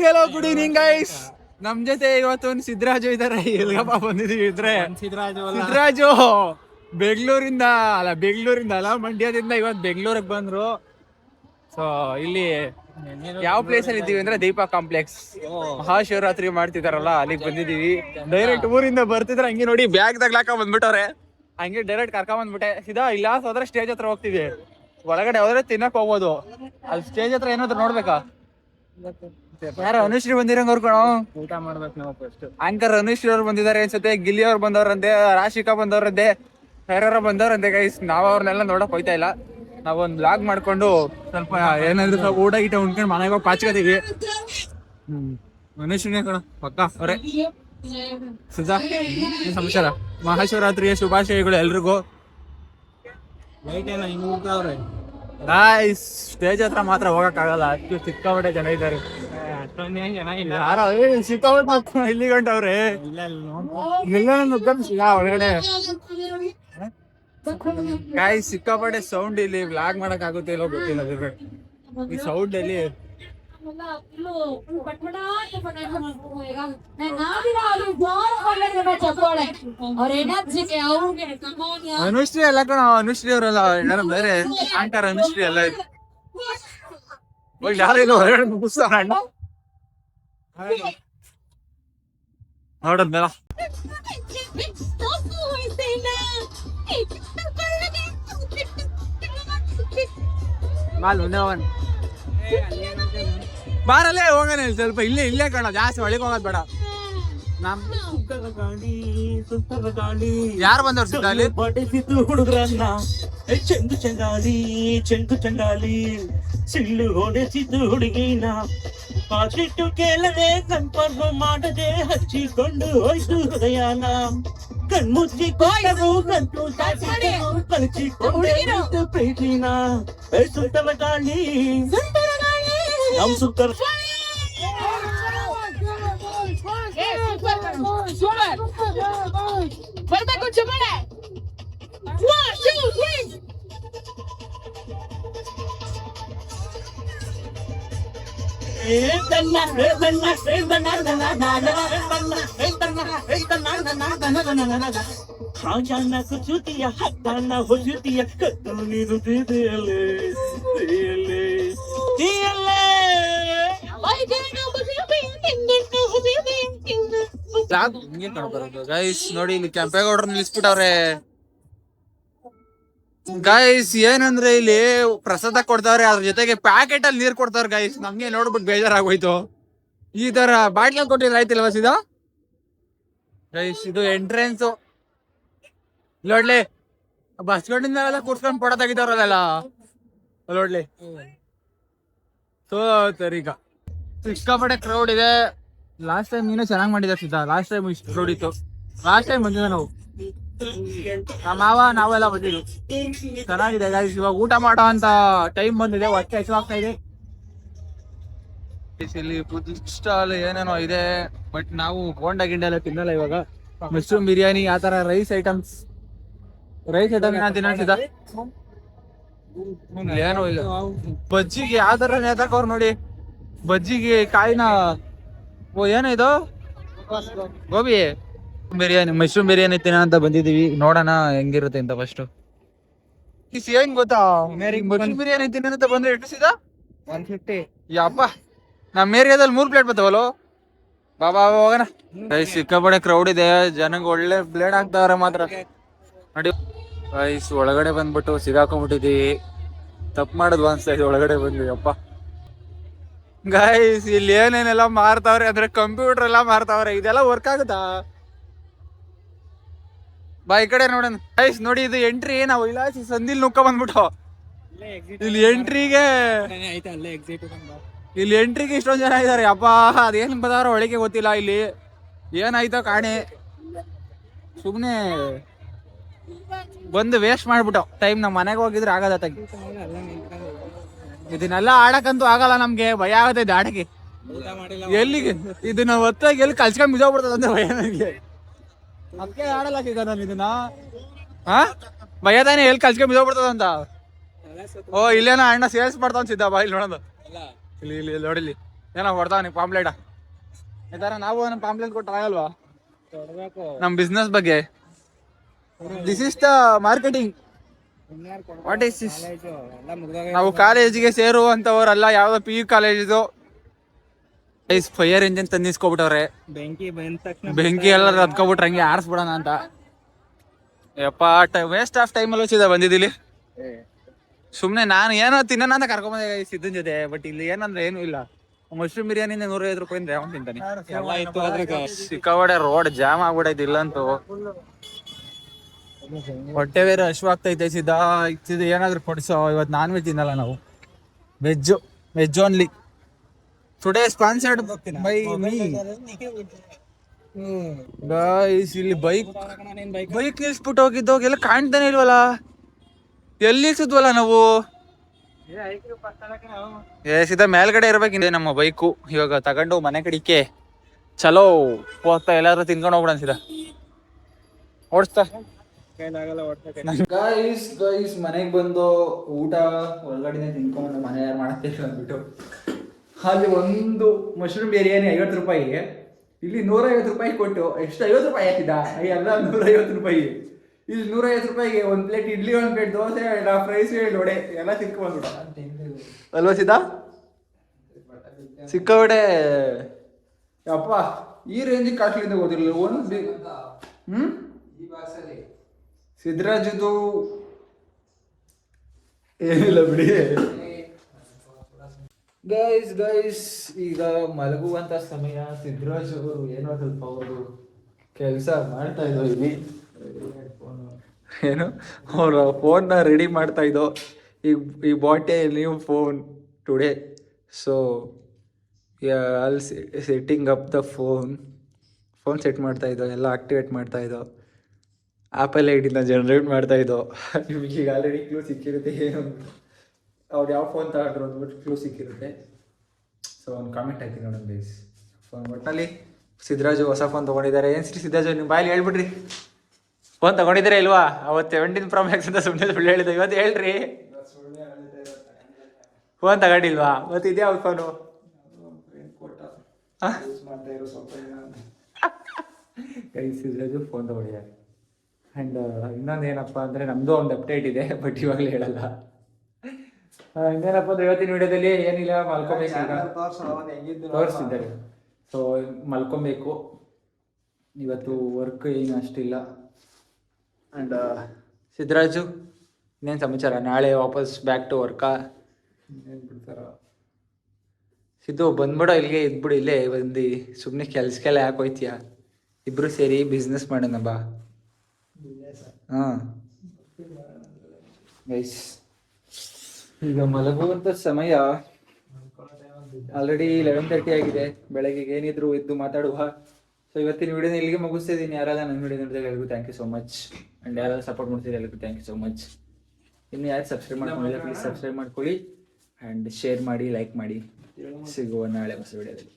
Hello good evening guys. ನಮ್ ಜೊತೆ ಇವತ್ತು ಸಿದ್ದರಾಜು ಇದಾರೆ. ಎಲ್ಗಪ್ಪ ಬಂದಿದೀವಿ ಇದ್ರೆ ಸಿದ್ದರಾಜು ಬೆಂಗಳೂರಿಂದ ಅಲ್ಲ ಮಂಡ್ಯದಿಂದ ಇವತ್ತು ಬೆಂಗಳೂರಿಗೆ ಬಂದ್ರು. ಸೊ ಇಲ್ಲಿ ಯಾವ ಪ್ಲೇಸ್ ಅಲ್ಲಿ ಇದ್ದೀವಿ ಅಂದ್ರೆ ದೀಪಾ ಕಾಂಪ್ಲೆಕ್ಸ್ ಮಹಾಶಿವರಾತ್ರಿ ಮಾಡ್ತಿದಾರಲ್ಲ ಅಲ್ಲಿಗೆ ಬಂದಿದೀವಿ. ಡೈರೆಕ್ಟ್ ಊರಿಂದ ಬರ್ತಿದ್ರೆ ಹಂಗೆ ನೋಡಿ ಬ್ಯಾಗ್ ತಗ್ಲಾಕ ಬಂದ್ಬಿಟ್ಟವ್ರೆ. ಹಂಗೆ ಡೈರೆಕ್ಟ್ ಕರ್ಕೊಂಡ್ ಬಂದ್ಬಿಟ್ಟೆ ಸೀದಾ. ಇಲ್ಲ ಹೋದ್ರೆ ಸ್ಟೇಜ್ ಹತ್ರ ಹೋಗ್ತೀವಿ. ಒಳಗಡೆ ಹೋದ್ರೆ ತಿನ್ನಕ್ ಹೋಗ್ಬೋದು. ಅಲ್ಲಿ ಸ್ಟೇಜ್ ಹತ್ರ ಏನಾದ್ರು ನೋಡ್ಬೇಕಾ? ಯಾರು ಅನುಶ್ರೀ ಬಂದಿರಂಗ್ ಅವ್ರು ಊಟ ಮಾಡ್ಬೇಕು ನಾವು ಫಸ್ಟ್. ಆಂಕರ್ ಅನುಶ್ರೀ ಅವ್ರು ಬಂದಿದ್ದಾರೆ ಅನ್ಸುತ್ತೆ. ಗಿಲ್ಲಿ ಅವ್ರು ಬಂದವ್ರಂತೆ, ರಾಶಿಕಾ ಬಂದವ್ರಂತೆ, ಯಾರ್ಯಾರ ಬಂದವ್ರಂತೆ ಗೈಸ್. ನಾವ್ ಅವ್ರನ್ನೆಲ್ಲ ನೋಡಕ್ ಹೋಯ್ತಾ ಇಲ್ಲ. ನಾವೊಂದ್ ಬ್ಲಾಗ್ ಮಾಡ್ಕೊಂಡು ಸ್ವಲ್ಪ ಏನಾದ್ರು ಸ್ವಲ್ಪ ಊಟ ಗೀಟ ಉಣ್ಕೊಂಡು ಮನೆಗೆ ಹೋಗಿ ಪಾಚ್ಕೋತೀವಿ. ಅನುಶ್ರೀನೇ ಕಣ ಪಕ್ಕ ಅವ್ರೆ. ಸುಜಾ ಸಮಾಚಾರ? ಮಹಾಶಿವರಾತ್ರಿಯ ಶುಭಾಶಯಗಳು ಎಲ್ರಿಗೂ. ಸ್ಟೇಜ್ ಹತ್ರ ಮಾತ್ರ ಹೋಗಕ್ ಆಗಲ್ಲ, ಅಷ್ಟು ಸಿಕ್ಕಾಪಟ್ಟೆ ಜನ ಇದ್ದಾರೆ. ಸಿಕ್ಕಾಪಟ್ಟೆ ಇಲ್ಲಿ ಗಂಟವ್ರೆ ಒಳಗಡೆ. ಗಾಯ್ ಸಿಕ್ಕಾಪಟ್ಟೆ ಸೌಂಡ್. ಇಲ್ಲಿ ವ್ಲಾಗ್ ಮಾಡಕ್ ಆಗುತ್ತೆ ಇಲ್ಲೋ ಗೊತ್ತಿಲ್ಲ. ಈ ಸೌಂಡ್ ಅಲ್ಲಿ ಅನುಶ್ರೀ ಎಲ್ಲ ಕಣ. ಅನುಶ್ರೀ ಅವರೆಲ್ಲ ಯಾರು ಬೇರೆ ಆಂಕರ್ ಅನುಶ್ರೀ ಎಲ್ಲ ಯಾರು ಹೊರಗಡೆ ಮುಗಿಸ್ತಾರ ನೋಡದ್ಮೇಲ. ಬಾರಲ್ಲೇ ಹೋಗೋಣ ಸ್ವಲ್ಪ. ಇಲ್ಲೇ ಕಣ, ಜಾಸ್ತಿ ಒಳಗೆ ಹೋಗೋದ್ ಬೇಡ. ಯಾರು ಬಂದವ್ರು ಸಿದ್ಧಾಲಿ? ಹುಡುಗ್ರನ್ನ ಚೆಂಡು ಚಂಗಾಲಿ ಸಿಳ್ಳು ಹೊಡೆಸಿದ್ದು ಹುಡುಗಿನ ಪಾಕಿಟ್ಟು ಕೇಳದೆ ಸಂಪರ್ಕ ಮಾಡದೆ ಹಚ್ಚಿಕೊಂಡು ಹೋಯ್ತು ಹೃದಯನ. ಕಣ್ಮುಚ್ಚಿಕೊಂಡರು ಗಂಟು ಕಳಚಿಕೊಂಡು ಪ್ರೀತಿನ. ಸುಂಟರ ಗಾಳಿ ನಮ್ ಸುಂಟರ ಬರ್ಬೇಕು ಚಮಡೆ. ಹಾಜಾನ ಕುಚುತಿಯ ಹತ್ತಾನ ಹೊಜುತಿಯ ಕತ್ತು ನೀರು ತೀಯಲೇ ಗೈಸ್ ನೋಡಿ ಇಲ್ಲಿ ಕೆಂಪೇಗೌಡ್ರ ನಿಲ್ಲಿಸ್ಬಿಟ್ಟವ್ರೆ ಗೈಸ್. ಏನಂದ್ರೆ ಇಲ್ಲಿ ಪ್ರಸಾದ ಕೊಡ್ತಾವ್ರೆ, ಅದ್ರ ಜೊತೆಗೆ ಪ್ಯಾಕೆಟ್ ಅಲ್ಲಿ ನೀರ್ ಕೊಡ್ತಾವ್ರೆ ಗೈಸ್. ನಮ್ಗೆ ನೋಡ್ಬಿಟ್ಟು ಬೇಜಾರಾಗೋಯ್ತು. ಈ ತರ ಬಾಟ್ಲಲ್ಲಿ ಕೊಟ್ಟಿದ್ರೆ ಆಯ್ತಿಲ್ವಾ ಸೀದಾ ಗೈಸ್. ಇದು ಎಂಟ್ರೆನ್ಸ್ ನೋಡ್ಲಿ. ಬಸ್ಗಳಿಂದ ಕೂರ್ಸ್ಕೊಂಡ್ ಫೋಟೋ ತೆಗಿತಾವ್ರಲ್ಲ ನೋಡ್ಲಿ. ಸೊ ಈಗ ಸಿಕ್ಕಾಪಟ್ಟೆ ಕ್ರೌಡ್ ಇದೆ. ಲಾಸ್ಟ್ ಟೈಮ್ ನೀನು ಚೆನ್ನಾಗಿ ಮಾಡಿದ ಸಿದ್ಧ. ಲಾಸ್ಟ್ ಟೈಮ್ ಇಷ್ಟು ಕ್ರೌಡ್ ಇತ್ತು. ಲಾಸ್ಟ್ ಟೈಮ್ ಬಂದಿದ್ದೆ ನಾವು, ನಾವೆಲ್ಲ ಬಂದಿದ್ದು. ಚೆನ್ನಾಗಿದೆ ಗೈಸ್. ಇವಾಗ ಊಟ ಮಾಡೋ ಅಂತ ಟೈಮ್ ಬಂದಿದೆ. ಹೊಟ್ಟೆ ಹಸಿವಾಗ್ತಾ ಇದೆ. ಇಲ್ಲಿ ಫುಡ್ ಸ್ಟಾಲ್ ಏನೇನೋ ಇದೆ, ಬಟ್ ನಾವು ಬೋಂಡಾ ಗಿಂಡ ಎಲ್ಲ ತಿನ್ನಲ್ಲ ಇವಾಗ. ಮಶ್ರೂಮ್ ಬಿರಿಯಾನಿ ಆ ತರ ರೈಸ್ ಐಟಮ್ ಏನ ತಿನ್ನಸಿದ ಏನೋ ಇಲ್ಲ. ಬಜ್ಜಿಗೆ ಯಾವ ತರ ನೇತಾಕವ್ರು ನೋಡಿ. ಬಜ್ಜಿಗೆ ಕಾಯಿನ ಏನೋ ಇದು ಗೋಬಿ ಬಿರಿಯಾನಿ, ಮಶ್ರೂಮ್ ಬಿರಿಯಾನಿ ತಿನ್ನೋ ಅಂತ ಬಂದಿದೀವಿ. ನೋಡೋಣ ಹೆಂಗಿರುತ್ತೆ ಅಂತ. ಫಸ್ಟ್ ಏನ್ ಗೊತ್ತಾ, ಮಶ್ರೂಮ್ ಬಿರಿಯಾನಿ ತಿನ್ನೋ ಅಂತ ಬಂದ್ರೆ ಎಷ್ಟು ಸೀದಾ 150. ಯಪ್ಪ ನಮ್ಮ ಏರಿಯಾದಲ್ಲಿ 3 ಪ್ಲೇಟ್ ಬರ್ತಾವಲ್ಲೋ. ಬಾಬಾ ಹೋಗೋಣ. ಸಿಕ್ಕಾಪಟ್ಟೆ ಕ್ರೌಡ್ ಇದೆ. ಜನಕ್ಕೆ ಒಳ್ಳೆ ಬ್ಲೇಡ್ ಆಗ್ತಾವ್ರೆ ಮಾತ್ರ ನೋಡಿ ಗೈಸ್. ಒಳಗಡೆ ಬಂದ್ಬಿಟ್ಟು ಸಿಗಾಕೊಂಡ್ಬಿಟ್ಟಿದೀವಿ. ತಪ್ಪು ಮಾಡೋದು ಅನ್ಸ್ತಾ ಇದೆ. ಒಳಗಡೆ ಬಂದ್ವಿ ಅಪ್ಪ ಗೈಸ್. ಇಲ್ಲಿ ಏನೇನೆಲ್ಲ ಮಾರ್ತಾವ್ರೆ ಅಂದ್ರೆ ಕಂಪ್ಯೂಟರ್ ಎಲ್ಲ ಮಾರ್ತಾವ್ರೆ. ಇದೆಲ್ಲ ವರ್ಕ್ ಆಗುತ್ತಾ? ಬಾ ಈ ಕಡೆ ನೋಡೋಣ ಗೈಸ್. ನೋಡಿ ಇದು ಎಂಟ್ರಿ. ನಾವು ಇಲಾಸಿ ಸಂದಿಲ್ ನುಕ್ಕ ಬಂದ್ಬಿಟ್ಟು ಇಲ್ಲಿ ಎಂಟ್ರಿಗೆ ಇಷ್ಟೊಂದು ಜನ ಇದಾರೆ. ಅಪ್ಪ ಅದೇನ್ ಬದಾರೋ ಒಳಗೆ ಗೊತ್ತಿಲ್ಲ. ಇಲ್ಲಿ ಏನಾಯ್ತೋ ಕಾಣೆ. ಸುಮ್ನೆ ಬಂದು ವೇಸ್ಟ್ ಮಾಡ್ಬಿಟ್ಟು ಟೈಮ್. ನಮ್ಮ ಮನೆಗೆ ಹೋಗಿದ್ರೆ ಆಗದ ತಗಿ. ಇದನ್ನೆಲ್ಲ ಆಡಕ್ಕಂತೂ ಆಗಲ್ಲ ನಮ್ಗೆ. ಭಯ ಆಗತೈತೆ ಆಡಕ್ಕೆ. ಎಲ್ಲಿಗೆ ಇದನ್ನ ಹೊತ್ತಾಗಿ ಎಲ್ಲಿ ಕಲ್ಸ್ಕೊಂಡ್ ಬಿದ್ದೋಗ್ಬಿಡ್ತದ ಅಂದ್ರೆ ಭಯ ನನಗೆ. ಅದಕ್ಕೆ ಆಡಲ್ಲ ಈಗ ನಾನು ಇದನ್ನ. ಭಯ ತಾನೆ ಎಲ್ಲಿ ಕಲ್ಸ್ಕೊಂಡ್ ಬಿದ್ದೋಗ್ಬಿಡ್ತದ ಅಂತ. ಓ ಇಲ್ಲೇನ ಅಣ್ಣ ಸೇಲ್ಸ್ ಮಾಡ್ತಾವ್ ಸಿದ್ದ. ಬಾ ಇಲ್ಲಿ ನೋಡೋದು. ಇಲ್ಲಿ ನೋಡಿಲಿ ಏನೋ ಹೊಡ್ತಾವ ಪಾಂಪ್ಲೇಟ ಈ ತರ ನಾವು ನಮ್ಮ ಪಾಂಪ್ಲೇಟ್ ಕೊಟ್ಟರೆ ಆಗಲ್ವಾ ನಮ್ಮ ಬಿಸ್ನೆಸ್ ಬಗ್ಗೆ. This is the marketing. What is this? ನಾವು ಕಾಲೇಜಿಗೆ ಸೇರುವಂತವರಲ್ಲ, ಯಾವ್ದೋ PU ಕಾಲೇಜ್ ಫೈರ್ ಇಂಜಿನ್ ತಂದಿಸ್ಕೊಬಿಟ್ಟವ್ರೆ. ಬೆಂಕಿ ಎಲ್ಲ ಹತ್ಕೊಬಿಟ್ರೆ ಹಂಗೆ ಆರಿಸ್ಬಿಡೋಣ ಅಂತ. ಯಪ್ಪ ವೇಸ್ಟ್ ಆಫ್ ಟೈಮ್ ಅಲ್ಲಿ ಬಂದಿದ್ದಿಲ್ಲಿ. ಸುಮ್ನೆ ನಾನು ಏನೋ ತಿನ್ನೋಣ ಅಂತ ಕರ್ಕೊಂಬಂದೆ ಸಿದ್ದನ್ ಜೊತೆ. ಬಟ್ ಇಲ್ಲಿ ಏನಂದ್ರೆ ಏನು ಇಲ್ಲ. ಮಶ್ರೂಮ್ ಬಿರಿಯಾನಿಂದ 150 ರೂಪಾಯಿಂದ ಯಾವ ತಿಂತಾನೆ. ಸಿಕ್ಕಾಪಟ್ಟೆ ರೋಡ್ ಜಾಮ್ ಆಗ್ಬಿಡೈತಿ ಇಲ್ಲಂತೂ. ಹೊಟ್ಟೆ ಬೇರೆ ಹಶ್ವಾಗ್ತೈತೆ. ಸಿದ್ದ ಏನಾದ್ರು ಕೊಡ್ಸೋ. ಇವತ್ತು ನಾನ್ ವೆಜ್ ತಿನ್ನಲ್ಲ ನಾವು, veg only. Today sponsored by me. Guys ಇಲ್ಲಿ ಬೈಕ್ ನಿಲ್ಸ್ಬಿಟ್ಟು ಹೋಗಿದ್ದೋಗೆಲ್ಲ ಕಾಣ್ತಾನೆ ಇಲ್ವಲ್ಲ. ಎಲ್ಲಿ ನಿಲ್ಸಿದ್ವಲ್ಲ ನಾವು? ಸೀದಾ ಮೇಲ್ಗಡೆ ಇರ್ಬೇಕಿದೆ ನಮ್ಮ ಬೈಕು. ಇವಾಗ ತಗೊಂಡು ಮನೆ ಕಡಿಕೆ ಚಲೋ ಹೋಗ್ತಾ ಎಲ್ಲಾದ್ರೂ ತಿನ್ಕೊಂಡು ಹೋಗ್ಬಿಡ ಸೀದಾ ಓಡಿಸ್ತಾ. ಗೈಸ್ ಮನೆಗೆ ಬಂದು ಊಟ ಹೊರಗಡೆ ತಿನ್ಕೊಂಡು ಮನೆ ಯಾರು ಮಾಡ್ತೀವಿ ಅಂದ್ಬಿಟ್ಟು ಅಲ್ಲಿ ಒಂದು ಮಶ್ರೂಮ್ ಬಿರಿಯಾನಿ 50 ರೂಪಾಯಿ. ಇಲ್ಲಿ 150 ರೂಪಾಯಿ ಕೊಟ್ಟು ಎಷ್ಟು 50 ರೂಪಾಯಿ ಹಾಕಿದ್ದ ಎಲ್ಲ 150 ರೂಪಾಯಿ. ಇಲ್ಲಿ 150 ರೂಪಾಯಿಗೆ ಒಂದು ಪ್ಲೇಟ್ ಇಡ್ಲಿ, ಒಂದು ಪ್ಲೇಟ್ ದೋಸೆ, 2 ರೈಸ್, 2 ವಡೆ ಎಲ್ಲ ತಿನ್ಕೊಂಡ್ಬಿಟ್ಟು ಅಲ್ವಾ ಸಿದ್ದ? ಸಿಕ್ಕಾಬಡೆ ಅಪ್ಪ ಈ ರೇಂಜಿಗೆ ಕಾಸ್ಟ್ಲಿಂದ ಗೊತ್ತಿರಲಿಲ್ಲ. ಒಂದು ಸಿದ್ದರಾಜದು ಏನಿಲ್ಲ ಬಿಡಿ. ಗೈಸ್ ಈಗ ಮಲಗುವಂತ ಸಮಯ. ಸಿದ್ದರಾಜ್ ಅವರು ಏನೋ ಸ್ವಲ್ಪ ಅವರು ಕೆಲಸ ಮಾಡ್ತಾ ಇದ್ದೋ ಇಲ್ಲಿ. ಏನು ಅವರು ಫೋನ್ನ ರೆಡಿ ಮಾಡ್ತಾ ಇದ್ದೋ. ಈ bought a new phone today. So all setting up the phone set ಮಾಡ್ತಾ ಇದ್ದೋ, ಎಲ್ಲ ಆಕ್ಟಿವೇಟ್ ಮಾಡ್ತಾ ಇದ್ದೋ. ಆಪಲ್ ಐಡಿನ ಜನರೇಟ್ ಮಾಡ್ತಾ ಇದ್ದೋ. ನಿಮಗೆ ಈಗ ಆಲ್ರೆಡಿ ಕ್ಲೂ ಸಿಕ್ಕಿರುತ್ತೆ ಏನು ಅವ್ರು ಯಾವ ಫೋನ್ ತಗೊಂಡ್ರು ಅಂದ್ಬಿಟ್ಟು ಕ್ಲೂ ಸಿಕ್ಕಿರುತ್ತೆ. ಸೊ ಒಂದು ಕಾಮೆಂಟ್ ಹಾಕಿ ನೋಡೋಣ ಗೈಸ್. ಫೋನ್ ಒಟ್ಟಲ್ಲಿ ಸಿದ್ದರಾಜು ಹೊಸ ಫೋನ್ ತೊಗೊಂಡಿದ್ದಾರೆ. ಏನು ಸಿದ್ದರಾಜು ನಿಮ್ಮ ಬಾಯಲ್ಲಿ ಹೇಳ್ಬಿಡ್ರಿ, ಫೋನ್ ತೊಗೊಂಡಿದ್ದೀರಾ ಇಲ್ವಾ? ಅವತ್ತು 17 Pro Max ಅಂತ ಸುಮ್ಮನೆ ಸುಳ್ಳು ಹೇಳಿದ್ದು. ಇವತ್ತು ಹೇಳ್ರಿ, ಫೋನ್ ತಗೊಂಡಿಲ್ವಾ? ಮತ್ತು ಇದೇ ಅವ್ರ ಫೋನು ಗೈಸ್. ಸಿದ್ದರಾಜು ಫೋನ್ ತೊಗೊಂಡಿದ್ದಾರೆ. ಆ್ಯಂಡ್ ಇನ್ನೊಂದು ಏನಪ್ಪ ಅಂದರೆ ನಮ್ಮದು ಒಂದು ಅಪ್ಡೇಟ್ ಇದೆ, ಬಟ್ ಇವಾಗಲೇ ಹೇಳಲ್ಲ. ಇನ್ನೇನಪ್ಪ ಅಂದ್ರೆ ಇವತ್ತಿನ ವಿಡಿಯೋದಲ್ಲಿ ಏನಿಲ್ಲ, ಮಲ್ಕೊಬೇಕು ತೋರಿಸ್ತಿದ್ದಾರೆ. ಸೊ ಮಲ್ಕೊಬೇಕು ಇವತ್ತು. ವರ್ಕ್ ಏನು ಅಷ್ಟಿಲ್ಲ. ಆ್ಯಂಡ್ ಸಿದ್ದರಾಜು ಇನ್ನೇನು ಸಮಾಚಾರ? ನಾಳೆ ವಾಪಸ್ ಬ್ಯಾಕ್ ಟು ವರ್ಕಾ? ಏನು ಬಿಡ್ತಾರ? ಸಿದ್ದು ಬಂದ್ಬಿಡೋ ಇಲ್ಲಿಗೆ, ಇದ್ಬಿಡು ಇಲ್ಲೇ ಬಂದು. ಸುಮ್ಮನೆ ಕೆಲ್ಸಕ್ಕೆಲ್ಲ ಯಾಕೆ ಹೋಯ್ತೀಯ? ಇಬ್ಬರು ಸೇರಿ ಬಿಸ್ನೆಸ್ ಮಾಡೋಣ ಬಾ. ಹಾಂ ಗೈಸ್ ಈಗ ಮಲಗುವಂಥ ಸಮಯ. ಆಲ್ರೆಡಿ 11:30 ಆಗಿದೆ. ಬೆಳಗ್ಗೆ ಏನಿದ್ರು ಎದ್ದು ಮಾತಾಡುವ. ಸೊ ಇವತ್ತಿನ ವಿಡಿಯೋನ ಇಲ್ಲಿಗೆ ಮುಗಿಸ್ತಾ ಇದ್ದೀನಿ. ಯಾರಾದ್ರೂ ನನ್ನ ವಿಡಿಯೋ ನೋಡಿದಾಗ ಎಲ್ಲರಿಗೂ thank you so much. And ಯಾರಾದ್ರೂ ಸಪೋರ್ಟ್ ಮಾಡ್ತಿದ್ದಾರೆ ಎಲ್ಲರಿಗೂ ಥ್ಯಾಂಕ್ ಯು ಸೋ ಮಚ್. ಇನ್ನು ಯಾರು ಸಬ್ಸ್ಕ್ರೈಬ್ ಮಾಡ್ಕೊಂಡಿಲ್ಲ ಪ್ಲೀಸ್ ಸಬ್ಸ್ಕ್ರೈಬ್ ಮಾಡ್ಕೊಳ್ಳಿ. ಆ್ಯಂಡ್ ಶೇರ್ ಮಾಡಿ, ಲೈಕ್ ಮಾಡಿ. ಸಿಗುವ ನಾಳೆ ಹೊಸ ವಿಡಿಯೋದಲ್ಲಿ.